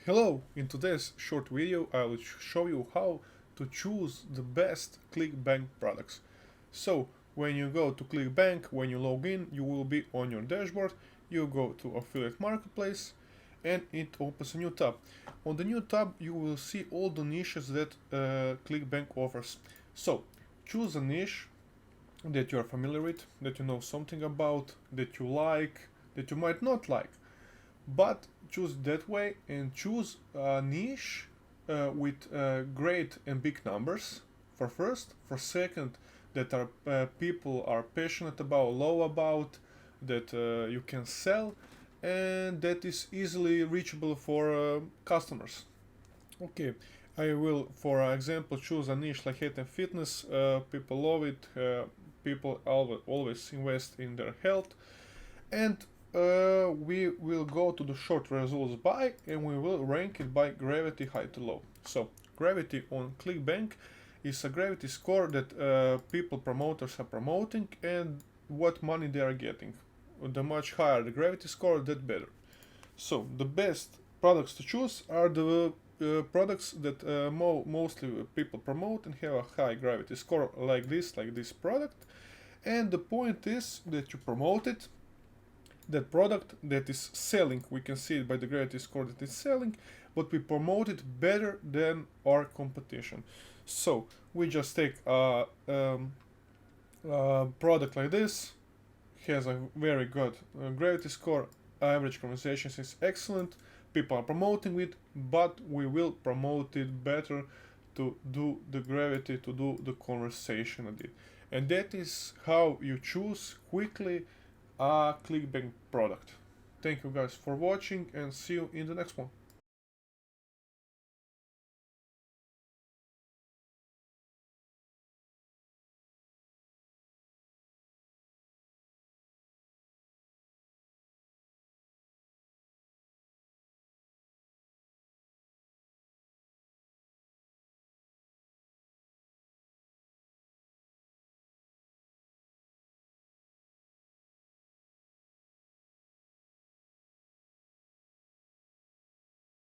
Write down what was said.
Hello, in today's short video I will show you how to choose the best Clickbank products. So when you go to Clickbank, when you log in, you will be on your dashboard, you go to Affiliate Marketplace and it opens a new tab. On the new tab you will see all the niches that Clickbank offers. So choose a niche that you are familiar with, that you know something about, that you like, that you might not like, but choose that way and choose a niche with great and big numbers for first, for second, that are people are passionate about, love about, that you can sell, and that is easily reachable for customers. Okay, I will, for example, choose a niche like health and fitness. People love it. People always invest in their health, and we will go to the short results by, and we will rank it by gravity high to low. So gravity on Clickbank is a gravity score that people promoters are promoting and what money they are getting. The much higher the gravity score, that better. So the best products to choose are the products that mostly people promote and have a high gravity score, like this product. And the point is that you promote it, that product that is selling. We can see it by the gravity score that it's selling, but we promote it better than our competition. So we just take a product like this, has a very good gravity score, average conversations is excellent, people are promoting it, but we will promote it better to do the gravity, to do the conversation of it. And that is how you choose quickly a Clickbank product. Thank you guys for watching and see you in the next one.